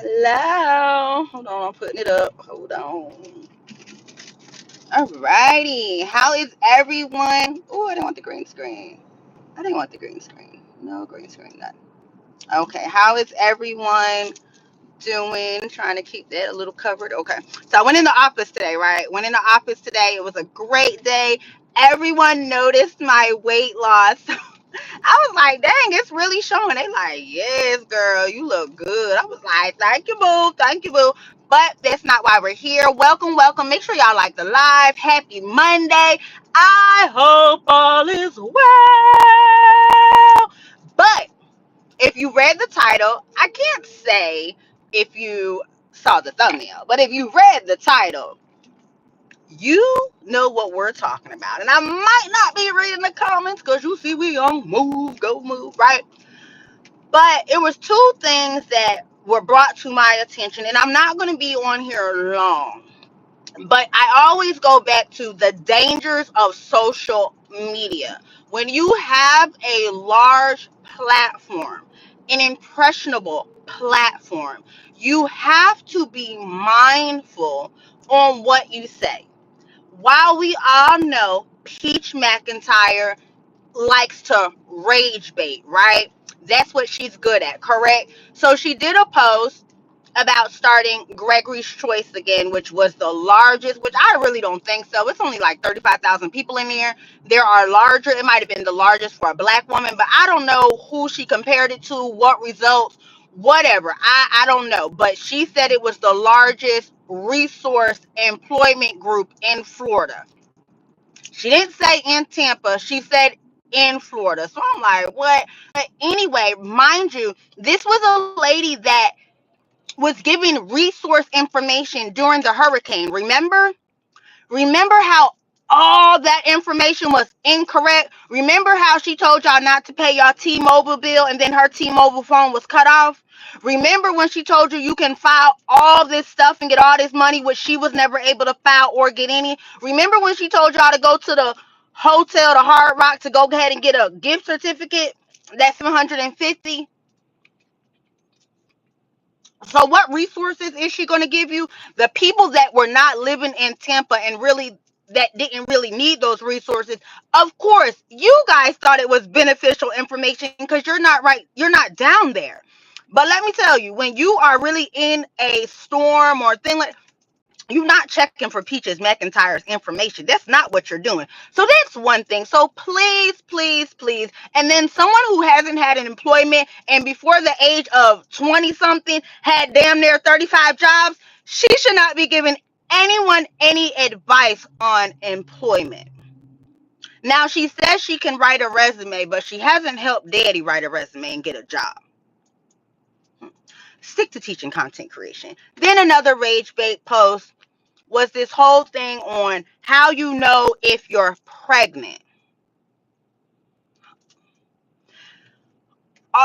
Hello. Hold on, I'm putting it up. Hold on. Alrighty. How is everyone? Oh, I didn't want the green screen. I didn't want the green screen. No green screen, none. Okay. How is everyone doing? Trying to keep that a little covered. Okay. So I went in the office today, right? Went in the office today. It was a great day. Everyone noticed my weight loss. I was like, dang, it's really showing. They like, yes, girl, you look good. I was like, thank you, boo. Thank you, boo. But that's not why we're here. Welcome, welcome. Make sure y'all like the live. Happy Monday. I hope all is well. But if you read the title, I can't say if you saw the thumbnail, but if you read the title, you know what we're talking about. And I might not be reading the comments because you see we on move, go move, right? But it was two things that were brought to my attention, and I'm not going to be on here long. But I always go back to the dangers of social media. When you have a large platform, an impressionable platform, you have to be mindful on what you say. While we all know Peach McIntyre likes to rage bait, right? That's what she's good at, correct? So she did a post about starting Gregory's Choice again, which was the largest, which I really don't think so. It's only like 35,000 people in there. There are larger, it might have been the largest for a black woman, but I don't know who she compared it to, what results, whatever. I don't know. But she said it was the largest resource employment group in Florida. She didn't say in Tampa. She said in Florida. So I'm like, what? But anyway, mind you, this was a lady that was giving resource information during the hurricane. Remember how all that information was incorrect? Remember how she told y'all not to pay y'all T-Mobile bill and then her T-Mobile phone was cut off? Remember when she told you can file all this stuff and get all this money, which she was never able to file or get any? Remember when she told y'all to go to the hotel, the Hard Rock, to go ahead and get a gift certificate? That's $750. So what resources is she going to give you? The people that were not living in Tampa and really that didn't really need those resources. Of course, you guys thought it was beneficial information because you're not right. You're not down there. But let me tell you, when you are really in a storm or thing like, you're not checking for Peaches McIntyre's information. That's not what you're doing. So that's one thing. So please, please, please. And then someone who hasn't had an employment and before the age of 20 something had damn near 35 jobs, she should not be giving anyone any advice on employment. Now she says she can write a resume, but she hasn't helped daddy write a resume and get a job. Stick to teaching content creation. Then another rage bait post was this whole thing on how you know if you're pregnant.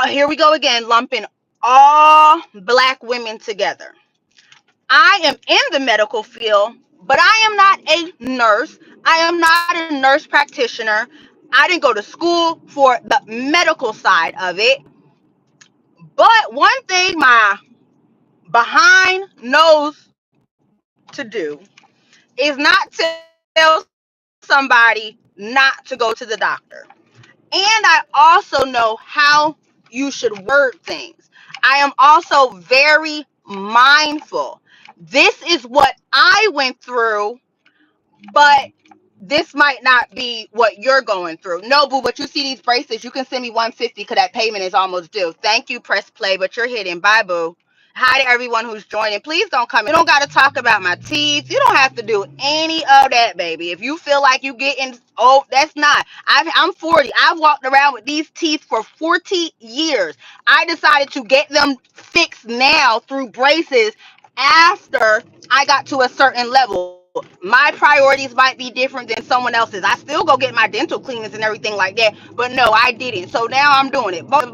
Here we go again, lumping all black women together. I am in the medical field, but I am not a nurse. I am not a nurse practitioner. I didn't go to school for the medical side of it. But one thing my behind knows to do is not tell somebody not to go to the doctor. And I also know how you should word things. I am also very mindful. This is what I went through, but this might not be what you're going through. No, boo, but you see these braces, you can send me 150 because that payment is almost due. Thank you, press play, but you're hitting. Bye, boo. Hi to everyone who's joining. Please don't come. You don't got to talk about my teeth. You don't have to do any of that, baby. If you feel like you getting, oh, that's not. I'm 40. I've walked around with these teeth for 40 years. I decided to get them fixed now through braces after I got to a certain level. My priorities might be different than someone else's. I still go get my dental cleanings and everything like that, but no, I didn't. So now I'm doing it. But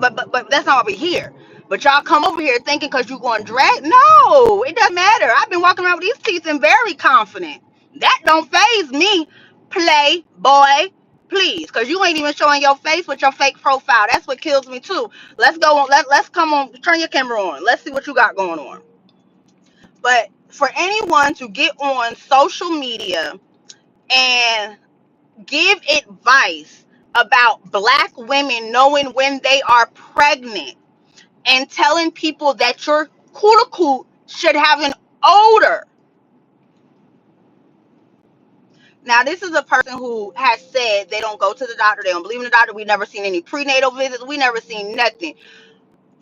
that's not over here. But y'all come over here thinking because you're going to drag. No, it doesn't matter. I've been walking around with these teeth and very confident. That don't faze me. Play boy, please, because you ain't even showing your face with your fake profile. That's what kills me too. Let's go on. Let's come on. Turn your camera on. Let's see what you got going on. But for anyone to get on social media and give advice about black women knowing when they are pregnant and telling people that your cuticle should have an odor. Now, this is a person who has said they don't go to the doctor, they don't believe in the doctor. We never seen any prenatal visits, we never seen nothing.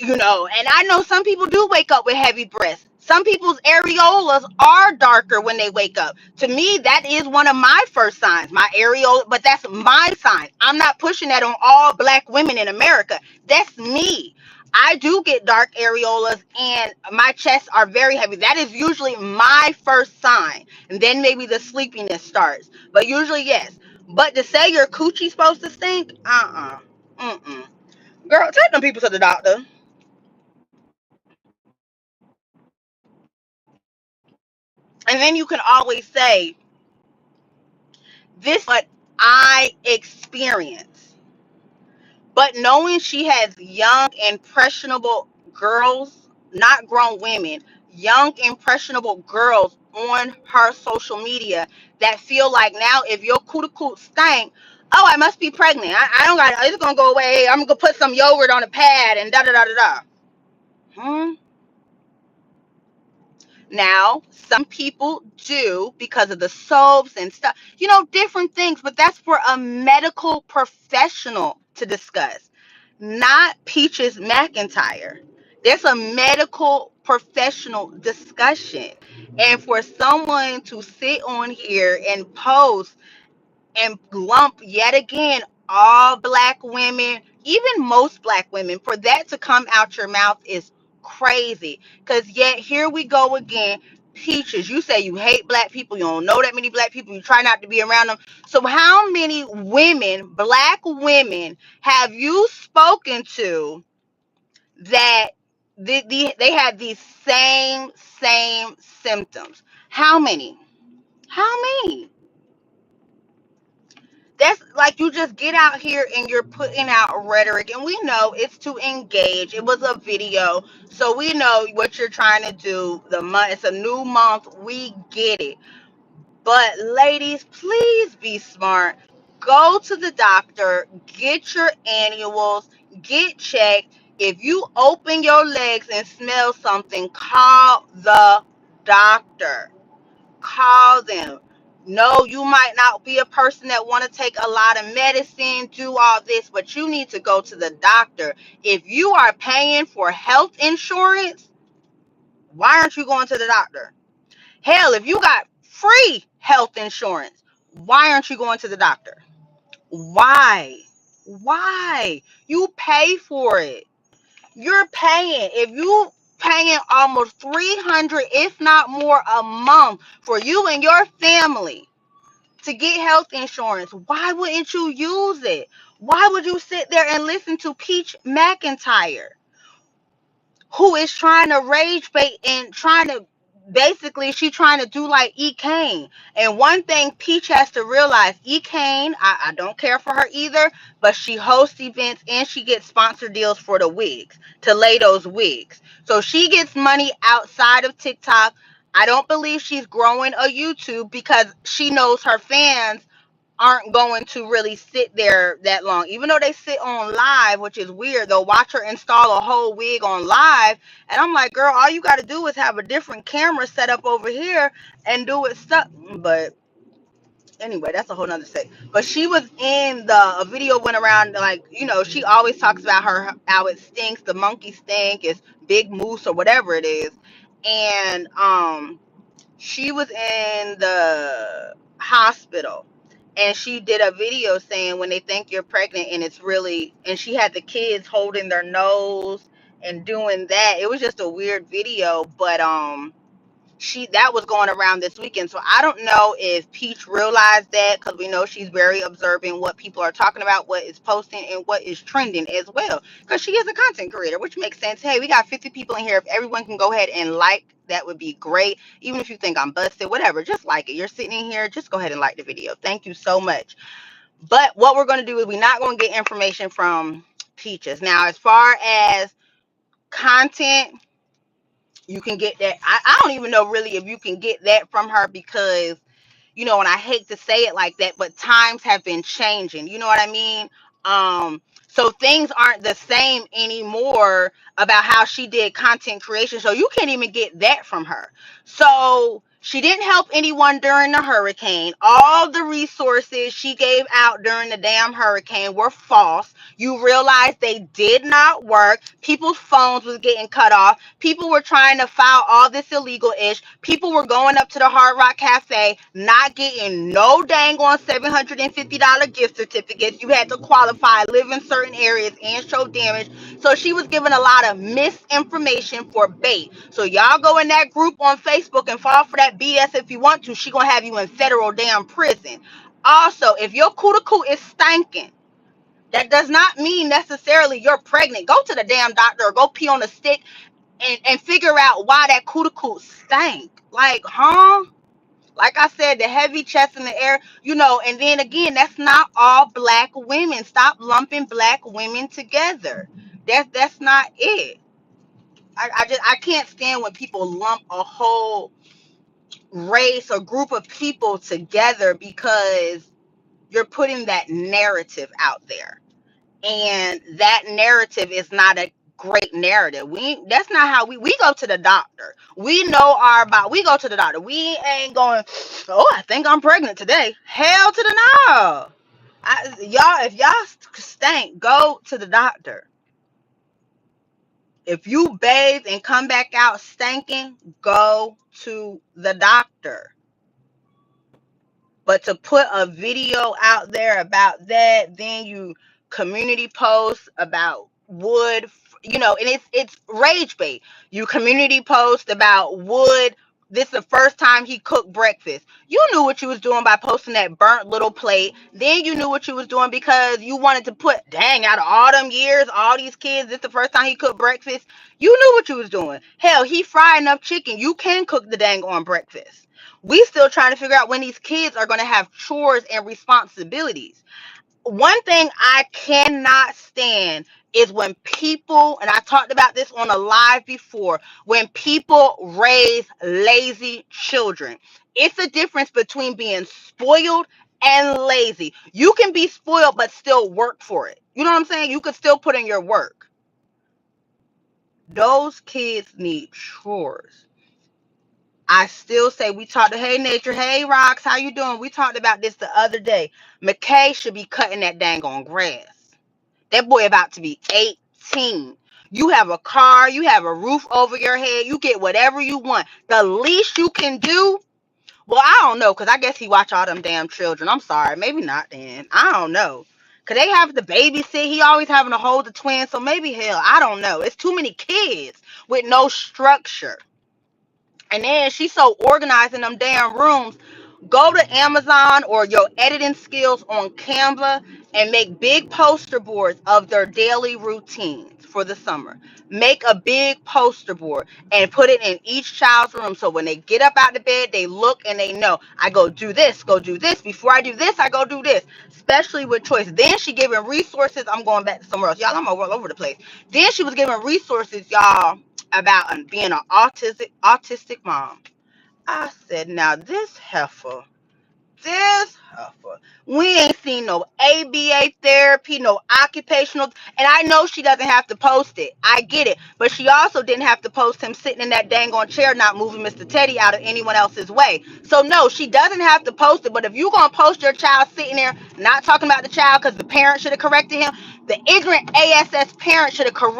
And I know some people do wake up with heavy breaths. Some people's areolas are darker when they wake up. To me, that is one of my first signs, my areola, but that's my sign. I'm not pushing that on all black women in America. That's me. I do get dark areolas and my chests are very heavy. That is usually my first sign. And then maybe the sleepiness starts. But usually, yes. But to say your coochie's supposed to stink, mm-mm. Girl, take them people to the doctor. And then you can always say, this is what I experience. But knowing she has young, impressionable girls, not grown women, young, impressionable girls on her social media that feel like now if your cuticle stank, oh, I must be pregnant. I don't got it. It's going to go away. I'm going to put some yogurt on a pad and da da da da da. Hmm. Now, some people do because of the soaps and stuff, different things, but that's for a medical professional to discuss, not Peaches McIntyre. There's a medical professional discussion. And for someone to sit on here and post and lump yet again all black women, even most black women, for that to come out your mouth is crazy. Because yet here we go again. Peaches, you say you hate black people, you don't know that many black people, you try not to be around them. So how many women, black women, have you spoken to that they have these same symptoms? How many? How many? That's like you just get out here and you're putting out rhetoric, and we know it's to engage. It was a video, so we know what you're trying to do. It's a new month, we get it. But ladies, please be smart. Go to the doctor, get your annuals, get checked. If you open your legs and smell something, call the doctor. Call them. No, you might not be a person that want to take a lot of medicine, do all this, but you need to go to the doctor. If you are paying for health insurance, why aren't you going to the doctor? Hell, if you got free health insurance, why aren't you going to the doctor? Why? Why? You pay for it. You're paying. If you paying almost 300, if not more, a month for you and your family to get health insurance, why wouldn't you use it? Why would you sit there and listen to Peach McIntyre, who is trying to rage bait and trying to basically trying to do like E. Kane? And one thing Peach has to realize, E. Kane, I don't care for her either, but she hosts events and she gets sponsor deals for the wigs to lay those wigs. So she gets money outside of TikTok. I don't believe she's growing a YouTube because she knows her fans aren't going to really sit there that long. Even though they sit on live, which is weird, they'll watch her install a whole wig on live. And I'm like, girl, all you got to do is have a different camera set up over here and do it stuff. But anyway, that's a whole nother thing. But she was in a video went around, like, she always talks about how it stinks, the monkey stink is big moose or whatever it is. And she was in the hospital and she did a video saying when they think you're pregnant, and it's really, and she had the kids holding their nose and doing that. It was just a weird video, but that was going around this weekend. So I don't know if Peach realized that, because we know she's very observant what people are talking about, what is posting, and what is trending as well, because she is a content creator, which makes sense. Hey, we got 50 people in here. If everyone can go ahead and like, that would be great. Even if you think I'm busted, whatever, just like it. You're sitting in here, just go ahead and like the video. Thank you so much. But what we're going to do is we're not going to get information from Peaches. Now, as far as content, You can get that. I don't even know really if you can get that from her because, and I hate to say it like that, but times have been changing. You know what I mean? So things aren't the same anymore about how she did content creation. So you can't even get that from her. So she didn't help anyone during the hurricane. All the resources she gave out during the damn hurricane were false. You realize they did not work. People's phones was getting cut off. People were trying to file all this illegal ish. People were going up to the Hard Rock Cafe, not getting no dang on $750 gift certificates. You had to qualify, live in certain areas, and show damage. So she was giving a lot of misinformation for bait. So y'all go in that group on Facebook and fall for that BS if you want to. She gonna have you in federal damn prison. Also, if your cuticle is stinking, that does not mean necessarily you're pregnant. Go to the damn doctor or go pee on a stick and figure out why that cuticle stank. Like, huh? Like I said, the heavy chest in the air, and then again, that's not all black women. Stop lumping black women together. That's not it. I can't stand when people lump a whole race or group of people together because you're putting that narrative out there. And that narrative is not a great narrative. That's not how we go to the doctor. We know our about. We go to the doctor. We ain't going, oh, I think I'm pregnant today. Hell to the no. Y'all, if y'all stink, go to the doctor. If you bathe and come back out stinking, go to the doctor. But to put a video out there about that, then you community post about Wood, and it's rage bait. You community post about Wood. This is the first time he cooked breakfast. You knew what you was doing by posting that burnt little plate. Then you knew what you was doing because you wanted to put, dang, out of all them years, all these kids, this is the first time he cooked breakfast. You knew what you was doing. Hell, he fried enough chicken. You can cook the dang on breakfast. We still trying to figure out when these kids are going to have chores and responsibilities. One thing I cannot stand is when people, and I talked about this on a live before, when people raise lazy children. It's a difference between being spoiled and lazy. You can be spoiled but still work for it. You know what I'm saying? You could still put in your work. Those kids need chores. I still say we talked to Hey Nature, hey Rocks, how you doing? We talked about this the other day. McKay should be cutting that dang on grass. That boy about to be 18. You have a car, you have a roof over your head, you get whatever you want. The least you can do, well, I don't know, because I guess he watch all them damn children. I'm sorry, maybe not then. I don't know. Because they have to babysit. He always having to hold the twins, so maybe hell, I don't know. It's too many kids with no structure. And then she's so organized in them damn rooms. Go to Amazon or your editing skills on Canva and make big poster boards of their daily routines for the summer. Make a big poster board and put it in each child's room. So when they get up out of bed, they look and they know, I go do this, go do this. Before I do this, I go do this, especially with choice. Then she giving resources. I'm going back to somewhere else. Y'all, I'm all over the place. Then she was giving resources, y'all, about being an autistic mom. I said, now this heifer, we ain't seen no ABA therapy, no occupational, and I know she doesn't have to post it. I get it, but she also didn't have to post him sitting in that dang on chair, not moving Mr. Teddy out of anyone else's way. So no, she doesn't have to post it. But if you're gonna post your child sitting there, not talking about the child because the parent should have corrected him, the ignorant ASS parent should have corrected